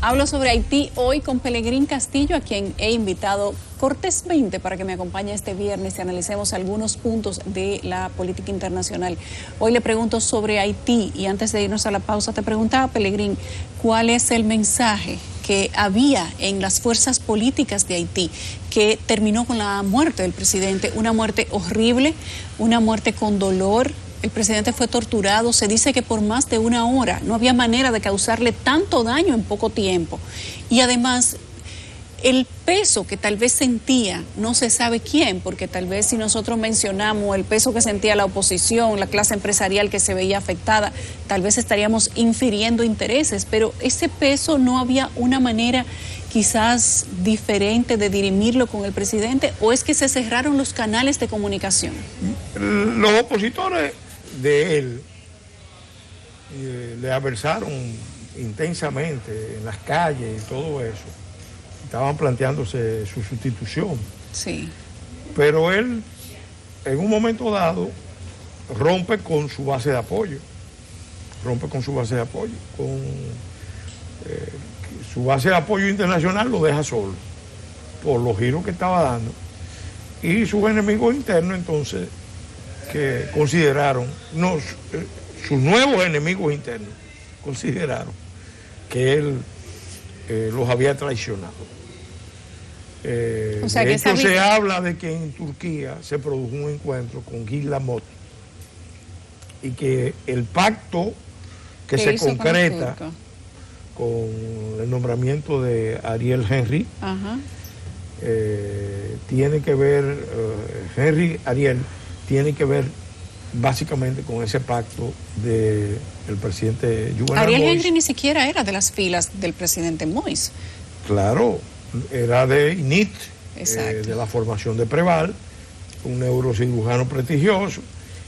Hablo sobre Haití hoy con Pelegrín Castillo, a quien he invitado cortésmente para que me acompañe este viernes y analicemos algunos puntos de la política internacional. Hoy le pregunto sobre Haití y antes de irnos a la pausa te preguntaba, Pelegrín, ¿cuál es el mensaje que había en las fuerzas políticas de Haití que terminó con la muerte del presidente? Una muerte horrible, una muerte con dolor. El presidente fue torturado, se dice que por más de una hora, no había manera de causarle tanto daño en poco tiempo. Y además, el peso que tal vez sentía, no se sabe quién, porque tal vez si nosotros mencionamos el peso que sentía la oposición, la clase empresarial que se veía afectada, tal vez estaríamos infiriendo intereses, pero ese peso no había una manera quizás diferente de dirimirlo con el presidente, ¿o es que se cerraron los canales de comunicación? Los opositores de él le adversaron intensamente en las calles y todo eso. Estaban planteándose su sustitución. Sí. Pero él, en un momento dado, rompe con su base de apoyo. Su base de apoyo internacional lo deja solo, por los giros que estaba dando. Y sus enemigos internos, entonces, que consideraron, sus nuevos enemigos internos, consideraron que él los había traicionado. O sea, de hecho, se habla de que en Turquía se produjo un encuentro con Gil Lamot y que el pacto que se concreta con el nombramiento de Ariel Henry, tiene que ver, Ariel tiene que ver básicamente con ese pacto del presidente Juvenal Ariel Moïse. Henry ni siquiera era de las filas del presidente Moïse. Claro, era de INIT, de la formación de Preval, un neurocirujano prestigioso,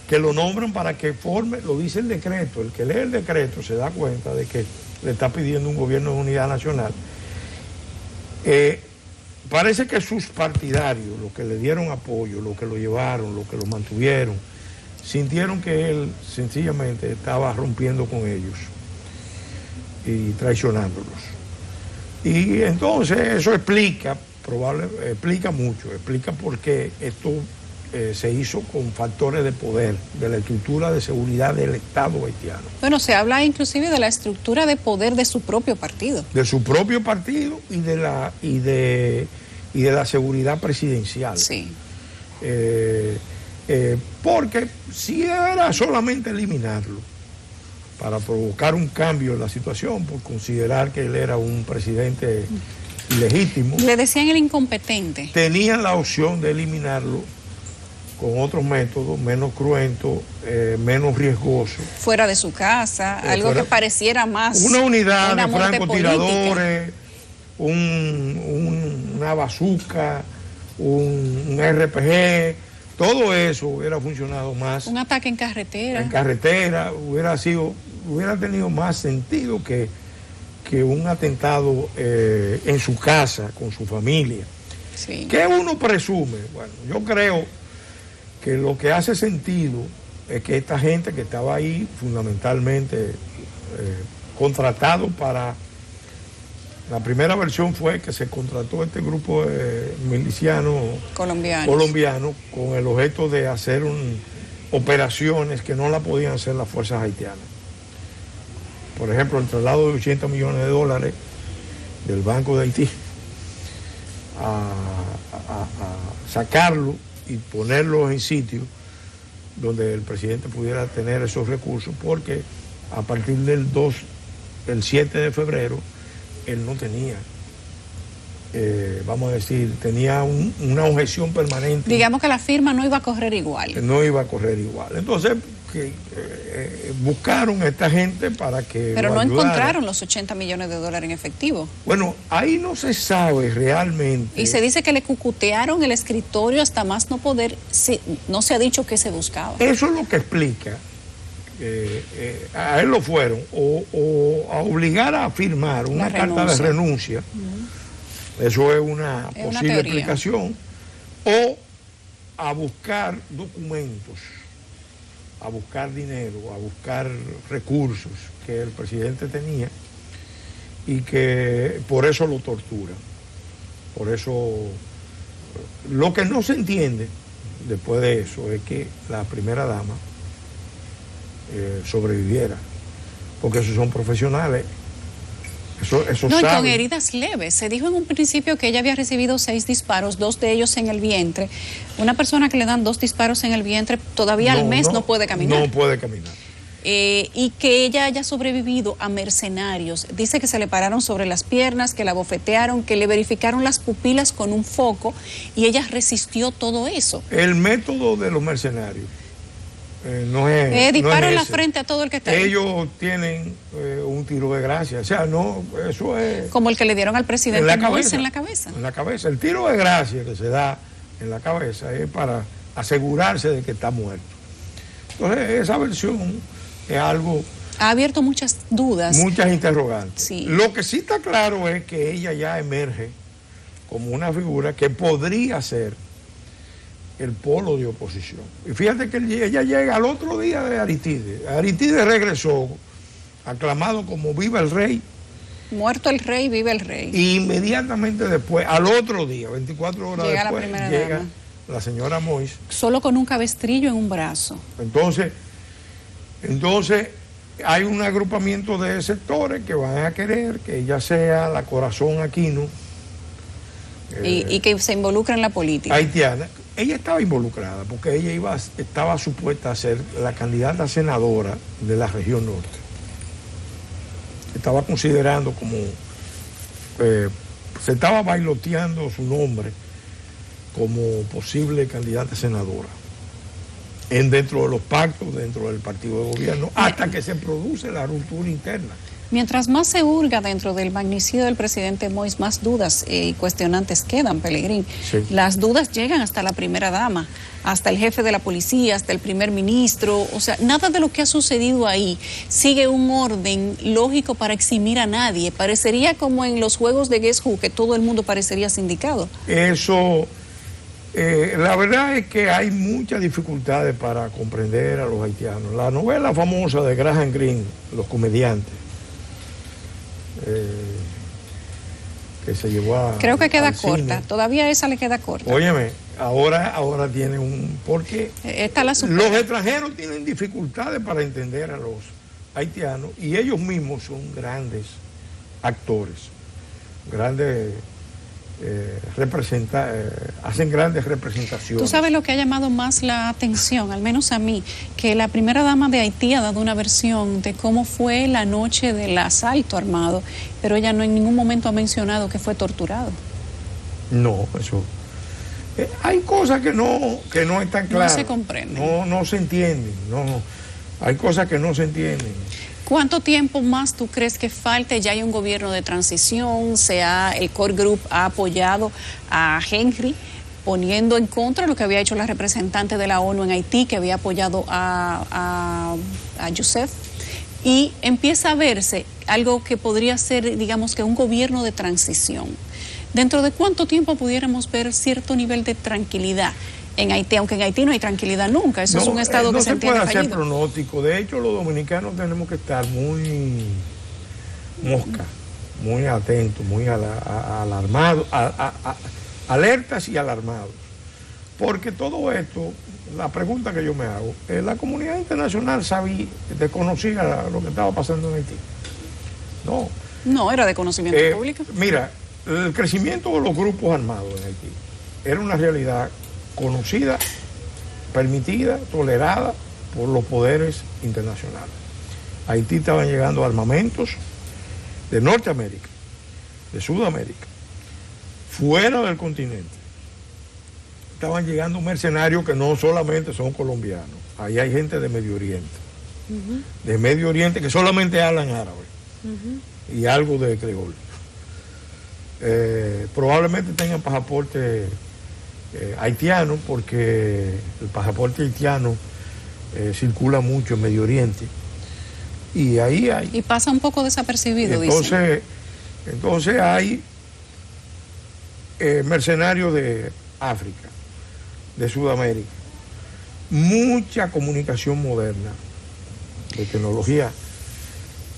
que lo nombran para que forme, lo dice el decreto. El que lee el decreto se da cuenta de que le está pidiendo un gobierno de unidad nacional. Parece que sus partidarios, los que le dieron apoyo, los que lo llevaron, los que lo mantuvieron, sintieron que él sencillamente estaba rompiendo con ellos y traicionándolos. Y entonces eso explica mucho, explica por qué esto se hizo con factores de poder, de la estructura de seguridad del Estado haitiano. Bueno, se habla inclusive de la estructura de poder de su propio partido. De su propio partido y de la seguridad presidencial. Sí. Porque si era solamente eliminarlo para provocar un cambio en la situación, por considerar que él era un presidente ilegítimo. Le decían el incompetente. Tenían la opción de eliminarlo con otros métodos, menos cruentos, menos riesgosos. Fuera de su casa, algo que pareciera más una unidad de francotiradores, una bazooka, un RPG, todo eso hubiera funcionado más. Un ataque en carretera. En carretera hubiera tenido más sentido que un atentado en su casa, con su familia. Sí. ¿Qué uno presume? Bueno, yo creo que lo que hace sentido es que esta gente que estaba ahí fundamentalmente contratado para... La primera versión fue que se contrató este grupo de milicianos colombianos con el objeto de hacer operaciones que no la podían hacer las fuerzas haitianas. Por ejemplo, el traslado de $80 millones del Banco de Haití a sacarlo y ponerlo en sitios donde el presidente pudiera tener esos recursos, porque a partir del 7 de febrero, él no tenía, vamos a decir, tenía una objeción permanente. Digamos que la firma no iba a correr igual. No iba a correr igual. Entonces, buscaron a esta gente para que... Pero no encontraron los $80 millones en efectivo. Bueno, ahí no se sabe realmente. Y se dice que le cucutearon el escritorio hasta más no poder, no se ha dicho qué se buscaba. Eso es lo que explica. A él lo fueron o a obligar a firmar una carta de renuncia. Eso es una posible explicación, o a buscar documentos, a buscar dinero, a buscar recursos que el presidente tenía y que por eso lo torturan. Por eso, lo que no se entiende después de eso es que la primera dama sobreviviera, porque esos son profesionales. Eso no, y saben. con heridas leves. Se dijo en un principio que ella había recibido 6 disparos, 2 de ellos en el vientre. Una persona que le dan 2 disparos en el vientre todavía al mes no puede caminar. No puede caminar. Y que ella haya sobrevivido a mercenarios. Dice que se le pararon sobre las piernas, que la bofetearon, que le verificaron las pupilas con un foco y ella resistió todo eso. El método de los mercenarios no es disparo no es en la ese. frente a todo el que está ahí. Ellos tienen un tiro de gracia, o sea, no, eso es... Como el que le dieron al presidente Moïse en la cabeza. En la cabeza. El tiro de gracia que se da en la cabeza es para asegurarse de que está muerto. Entonces, esa versión es algo... Ha abierto muchas dudas. Muchas interrogantes. Sí. Lo que sí está claro es que ella ya emerge como una figura que podría ser el polo de oposición. Y fíjate que ella llega al otro día de Aristide. Aristide regresó aclamado como viva el rey. Muerto el rey, vive el rey. Y inmediatamente después, al otro día, 24 horas llega después, llega la señora Moïse. Solo con un cabestrillo en un brazo. Entonces hay un agrupamiento de sectores que van a querer que ella sea la Corazón Aquino. Y que se involucra en la política. Haitiana. Ella estaba involucrada porque ella estaba supuesta a ser la candidata senadora de la región norte. Estaba considerando como... se estaba bailoteando su nombre como posible candidata senadora dentro de los pactos, dentro del partido de gobierno, hasta que se produce la ruptura interna. Mientras más se hurga dentro del magnicidio del presidente Moïse, más dudas y cuestionantes quedan, Pelegrín. Sí. Las dudas llegan hasta la primera dama, hasta el jefe de la policía, hasta el primer ministro. O sea, nada de lo que ha sucedido ahí sigue un orden lógico para eximir a nadie. Parecería como en los juegos de Guess Who, que todo el mundo parecería sindicado. Eso, la verdad es que hay muchas dificultades para comprender a los haitianos. La novela famosa de Graham Greene, Los comediantes, que se llevó a... Creo que queda al corta, cine. Todavía esa le queda corta. Óyeme, ahora tiene un... Porque Está la los extranjeros tienen dificultades para entender a los haitianos y ellos mismos son grandes actores, grandes... hacen grandes representaciones. Tú sabes lo que ha llamado más la atención, al menos a mí, que la primera dama de Haití ha dado una versión de cómo fue la noche del asalto armado, pero ella no en ningún momento ha mencionado que fue torturado. No, eso... hay cosas que no están claras. No se comprenden. No se entienden. No, hay cosas que no se entienden. ¿Cuánto tiempo más tú crees que falte? Ya hay un gobierno de transición, el Core Group ha apoyado a Henry, poniendo en contra lo que había hecho la representante de la ONU en Haití, que había apoyado a Youssef, y empieza a verse algo que podría ser, digamos, que un gobierno de transición. ¿Dentro de cuánto tiempo pudiéramos ver cierto nivel de tranquilidad en Haití? Aunque en Haití no hay tranquilidad nunca, eso es un estado que se entiende puede hacer fallido. pronóstico. De hecho, los dominicanos tenemos que estar muy mosca, muy atentos, muy alarmados, alertas y alarmados. Porque todo esto, la pregunta que yo me hago, la comunidad internacional desconocía lo que estaba pasando en Haití. No, era de conocimiento público. Mira, el crecimiento de los grupos armados en Haití era una realidad conocida, permitida, tolerada por los poderes internacionales. A Haití estaban llegando armamentos de Norteamérica, de Sudamérica, fuera del continente. Estaban llegando mercenarios que no solamente son colombianos, ahí hay gente de Medio Oriente, de Medio Oriente que solamente hablan árabe y algo de creol. Probablemente tengan pasaporte haitiano, porque el pasaporte haitiano circula mucho en Medio Oriente y ahí hay... Y pasa un poco desapercibido, entonces hay mercenarios de África, de Sudamérica, mucha comunicación moderna, de tecnología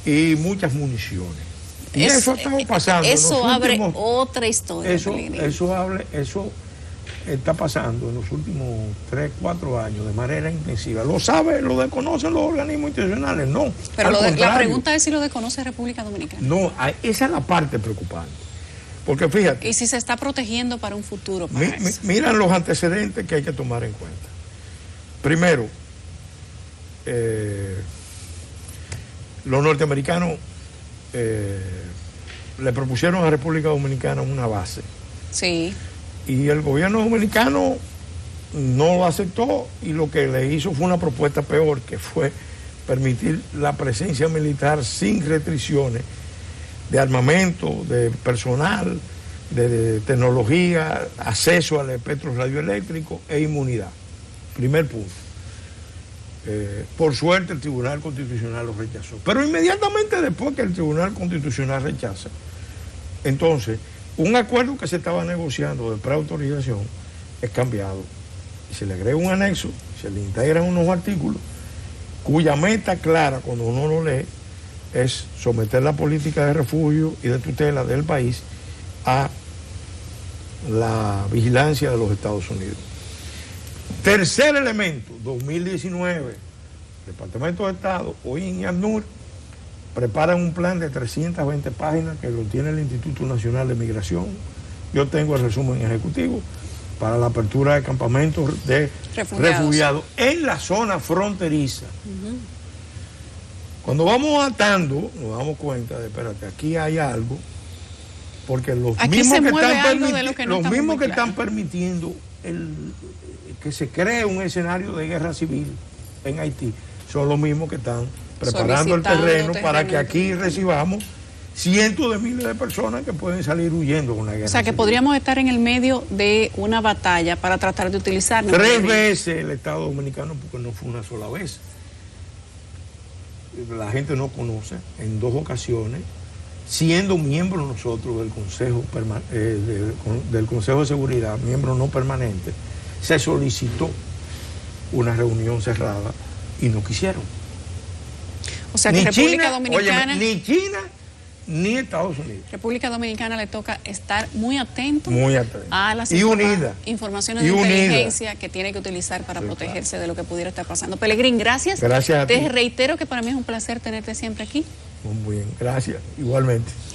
y muchas municiones. Y eso ha estado pasando. Eso abre otra historia. Eso está pasando en los últimos 3, 4 años de manera intensiva. ¿Lo sabe, lo desconocen los organismos internacionales? No. Pero la pregunta es si lo desconoce República Dominicana. No, esa es la parte preocupante. Porque fíjate. Y si se está protegiendo para un futuro. Miran los antecedentes que hay que tomar en cuenta. Primero, los norteamericanos le propusieron a República Dominicana una base. Sí. Y el gobierno dominicano no lo aceptó y lo que le hizo fue una propuesta peor, que fue permitir la presencia militar sin restricciones de armamento, de personal, de tecnología, acceso al espectro radioeléctrico e inmunidad. Primer punto. Por suerte el Tribunal Constitucional lo rechazó. Pero inmediatamente después que el Tribunal Constitucional rechaza, entonces un acuerdo que se estaba negociando de preautorización es cambiado. Y se le agrega un anexo, se le integran unos artículos cuya meta clara, cuando uno lo lee, es someter la política de refugio y de tutela del país a la vigilancia de los Estados Unidos. Tercer elemento, 2019, Departamento de Estado, hoy en ACNUR, preparan un plan de 320 páginas que lo tiene el Instituto Nacional de Migración. Yo tengo el resumen ejecutivo para la apertura de campamentos de refugiados en la zona fronteriza. Cuando vamos atando, nos damos cuenta de, espérate, aquí hay algo, porque los mismos que están permitiendo que se cree un escenario de guerra civil en Haití son los mismos que están preparando el terreno para que aquí recibamos cientos de miles de personas que pueden salir huyendo con la guerra. O sea, que civil. podríamos estar en el medio de una batalla para tratar de utilizar. 3 veces el Estado Dominicano, porque no fue una sola vez. La gente no conoce, en 2 ocasiones, siendo miembros nosotros del Consejo de Seguridad, miembro no permanente, se solicitó una reunión cerrada y no quisieron. O sea, que República Dominicana... ni China ni Estados Unidos. República Dominicana le toca estar muy atento a las informaciones de inteligencia que tiene que utilizar para protegerse de lo que pudiera estar pasando. Pelegrín, gracias. Gracias a ti. Te reitero que para mí es un placer tenerte siempre aquí. Muy bien, gracias. Igualmente.